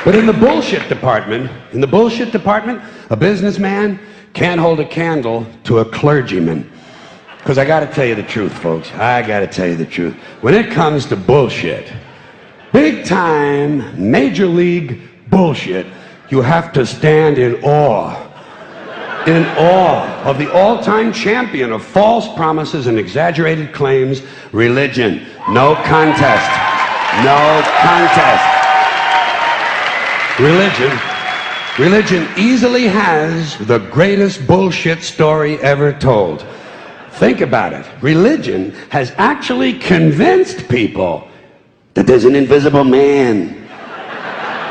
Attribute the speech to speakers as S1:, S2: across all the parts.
S1: But in the bullshit department, a businessman can't hold a candle to a clergyman. Because I gotta tell you the truth, folks. I gotta tell you the truth. When it comes to bullshit, big time, major league bullshit, you have to stand in awe of the all-time champion of false promises and exaggerated claims, religion. No contest. No contest. Religion easily has the greatest bullshit story ever told. Think about it. Religion has actually convinced people that there's an invisible man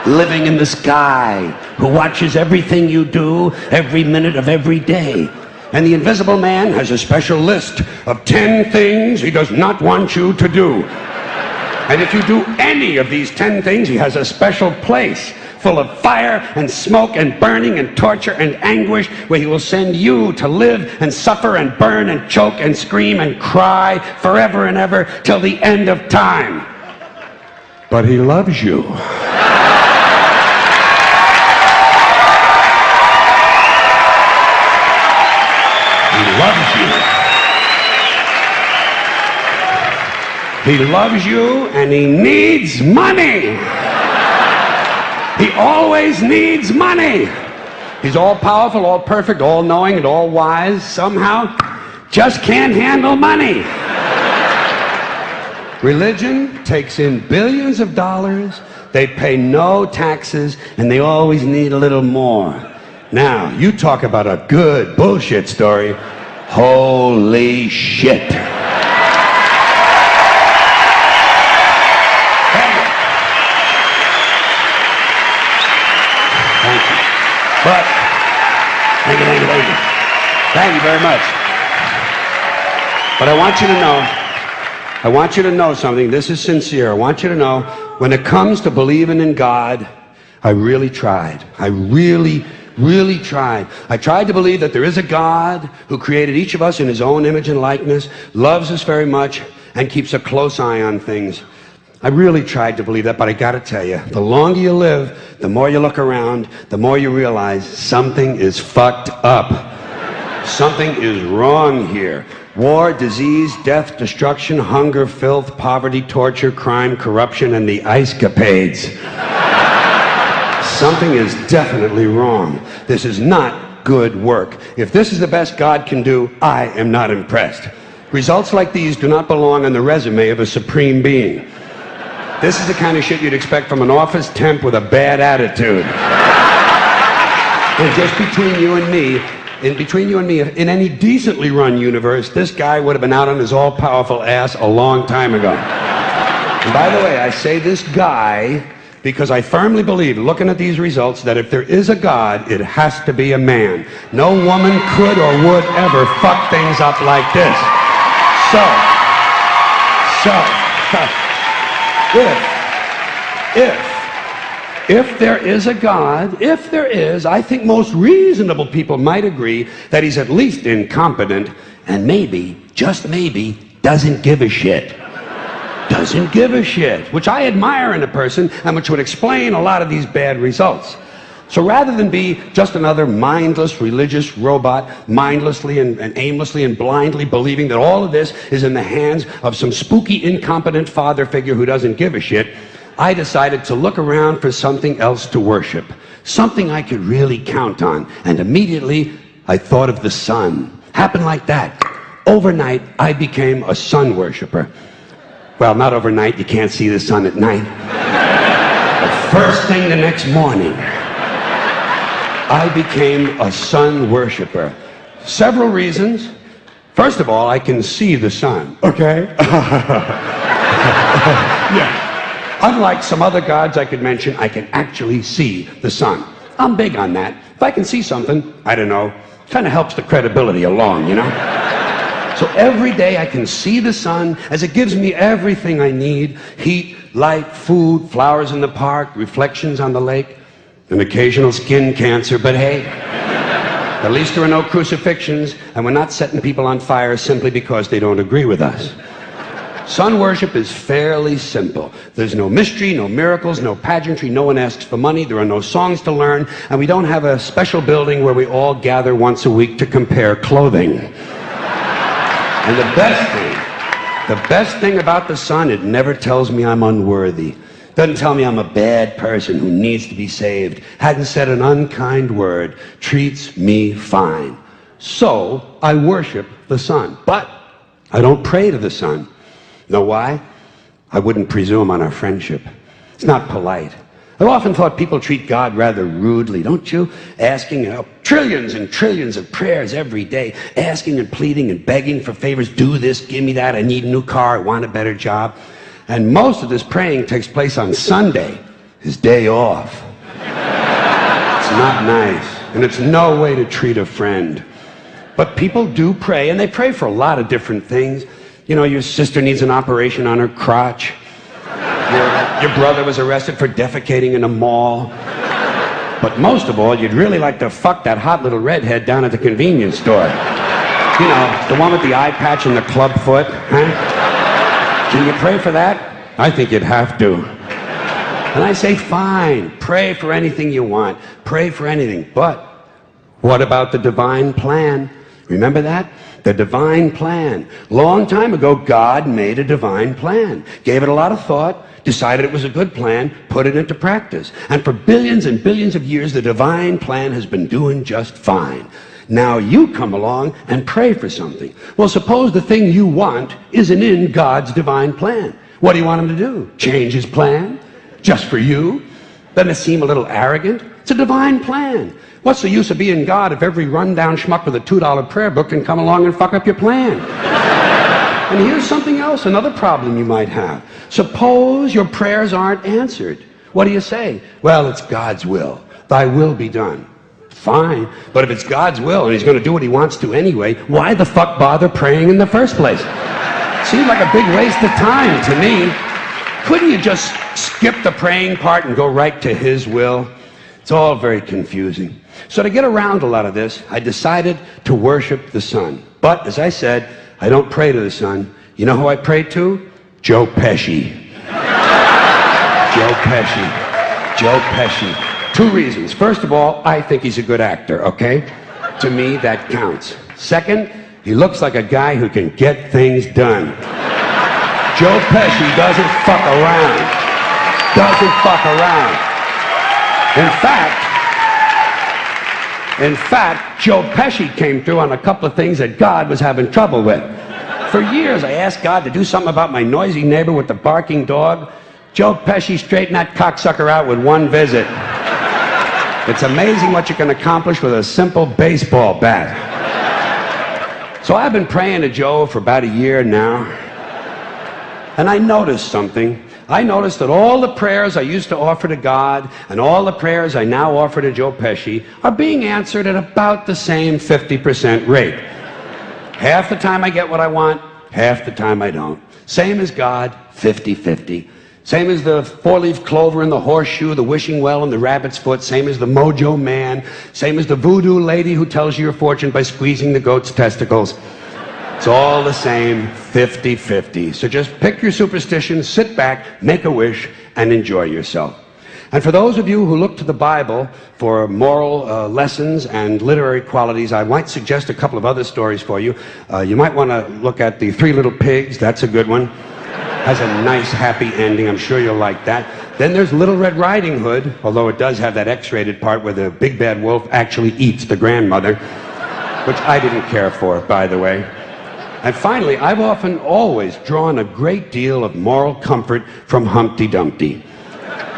S1: living in the sky who watches everything you do every minute of every day. And the invisible man has a special list of 10 things he does not want you to do. And if you do any of these 10 things, he has a special place full of fire and smoke and burning and torture and anguish where he will send you to live and suffer and burn and choke and scream and cry forever and ever till the end of time. But he loves you. He loves you. He loves you and he needs money. He always needs money. He's all powerful, all perfect, all knowing, and all wise. Somehow, just can't handle money. Religion takes in billions of dollars. They pay no taxes, and they always need a little more. Now, you talk about a good bullshit story. Holy shit. But, thank you very much. But I want you to know something. This is sincere. I want you to know, when it comes to believing in God, I really tried. I really tried. I tried to believe that there is a God who created each of us in his own image and likeness, loves us very much, and keeps a close eye on things. I really tried to believe that, but I gotta tell you, the longer you live, the more you look around, the more you realize something is fucked up. Something is wrong here. War, disease, death, destruction, hunger, filth, poverty, torture, crime, corruption, and the ice-capades. Something is definitely wrong. This is not good work. If this is the best God can do, I am not impressed. Results like these do not belong on the resume of a supreme being. This is the kind of shit you'd expect from an office temp with a bad attitude. And just between you and me, in any decently run universe, this guy would have been out on his all-powerful ass a long time ago. And by the way, I say this guy because I firmly believe, looking at these results, that if there is a God, it has to be a man. No woman could or would ever fuck things up like this. If there is a God, I think most reasonable people might agree that he's at least incompetent and maybe, just maybe, doesn't give a shit. Doesn't give a shit, which I admire in a person and which would explain a lot of these bad results. So rather than be just another mindless religious robot, mindlessly and aimlessly and blindly believing that all of this is in the hands of some spooky, incompetent father figure who doesn't give a shit, I decided to look around for something else to worship, something I could really count on. And immediately, I thought of the sun. Happened like that. Overnight, I became a sun worshiper. Well, not overnight. You can't see the sun at night. But first thing the next morning, I became a sun worshiper. Several reasons. First of all, I can see the sun, okay? Yeah. Unlike some other gods I could mention, I can actually see the sun. I'm big on that. If I can see something, I don't know, kind of helps the credibility along, you know? So every day I can see the sun as it gives me everything I need: heat, light, food, flowers in the park, reflections on the lake, an occasional skin cancer, but hey, at least there are no crucifixions, and we're not setting people on fire simply because they don't agree with us. Sun worship is fairly simple. There's no mystery, no miracles, no pageantry, no one asks for money, there are no songs to learn, and we don't have a special building where we all gather once a week to compare clothing. And the best thing about the sun, it never tells me I'm unworthy. Doesn't tell me I'm a bad person who needs to be saved. Hadn't said an unkind word. Treats me fine. So I worship the sun. But I don't pray to the sun. Know why? I wouldn't presume on our friendship. It's not polite. I've often thought people treat God rather rudely, don't you? Asking trillions and trillions of prayers every day, asking and pleading and begging for favors. Do this, give me that, I need a new car, I want a better job. And most of this praying takes place on Sunday, his day off. It's not nice, and it's no way to treat a friend. But people do pray, and they pray for a lot of different things. You know, your sister needs an operation on her crotch. Your brother was arrested for defecating in a mall. But most of all, you'd really like to fuck that hot little redhead down at the convenience store. You know, the one with the eye patch and the club foot, huh? Can you pray for that? I think you'd have to. And I say, fine, pray for anything you want. Pray for anything. But what about the divine plan? Remember that? The divine plan. Long time ago, God made a divine plan. Gave it a lot of thought, decided it was a good plan, put it into practice. And for billions and billions of years, the divine plan has been doing just fine. Now you come along and pray for something. Well, suppose the thing you want isn't in God's divine plan. What do you want him to do? Change his plan? Just for you? Doesn't it seem a little arrogant? It's a divine plan. What's the use of being God if every rundown schmuck with a $2 prayer book can come along and fuck up your plan? And here's something else, another problem you might have. Suppose your prayers aren't answered. What do you say? Well, it's God's will. Thy will be done. Fine, but if it's God's will and he's going to do what he wants to anyway, why the fuck bother praying in the first place? Seems like a big waste of time to me. Couldn't you just skip the praying part and go right to his will? It's all very confusing. So to get around a lot of this, I decided to worship the sun. But, as I said, I don't pray to the sun. You know who I pray to? Joe Pesci. Joe Pesci. Joe Pesci. Two reasons. First of all, I think he's a good actor, okay? To me, that counts. Second, he looks like a guy who can get things done. Joe Pesci doesn't fuck around. Doesn't fuck around. In fact, Joe Pesci came through on a couple of things that God was having trouble with. For years, I asked God to do something about my noisy neighbor with the barking dog. Joe Pesci straightened that cocksucker out with one visit. It's amazing what you can accomplish with a simple baseball bat. So I've been praying to Joe for about a year now, and I noticed something. I noticed that all the prayers I used to offer to God and all the prayers I now offer to Joe Pesci are being answered at about the same 50% rate. Half the time I get what I want, half the time I don't. Same as God, 50-50. Same as the four-leaf clover and the horseshoe, the wishing well and the rabbit's foot. Same as the mojo man. Same as the voodoo lady who tells you your fortune by squeezing the goat's testicles. It's all the same, 50-50. So just pick your superstition, sit back, make a wish, and enjoy yourself. And for those of you who look to the Bible for moral lessons and literary qualities, I might suggest a couple of other stories for you. You might want to look at The Three Little Pigs. That's a good one. Has a nice, happy ending. I'm sure you'll like that. Then there's Little Red Riding Hood, although it does have that X-rated part where the big bad wolf actually eats the grandmother, which I didn't care for, by the way. And finally, I've often always drawn a great deal of moral comfort from Humpty Dumpty.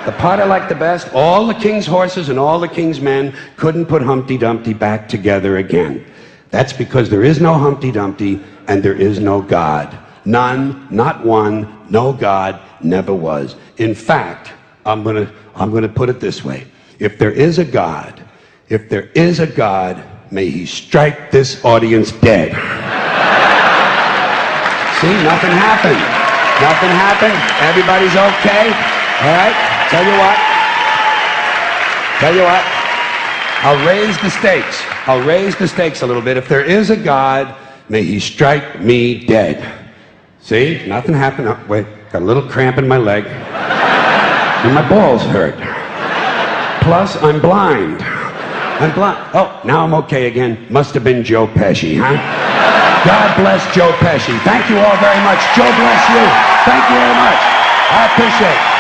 S1: The part I like the best, all the king's horses and all the king's men couldn't put Humpty Dumpty back together again. That's because there is no Humpty Dumpty and there is no God. None, not one, no God, never was. In fact, I'm gonna put it this way. If there is a God, may he strike this audience dead. See, nothing happened. Nothing happened. Everybody's okay. All right? Tell you what. I'll raise the stakes. I'll raise the stakes a little bit. If there is a God, may he strike me dead. See, nothing happened. Oh, wait, got a little cramp in my leg. And my balls hurt. Plus, I'm blind. I'm blind. Oh, now I'm okay again. Must have been Joe Pesci, huh? God bless Joe Pesci. Thank you all very much. Joe bless you. Thank you very much. I appreciate it.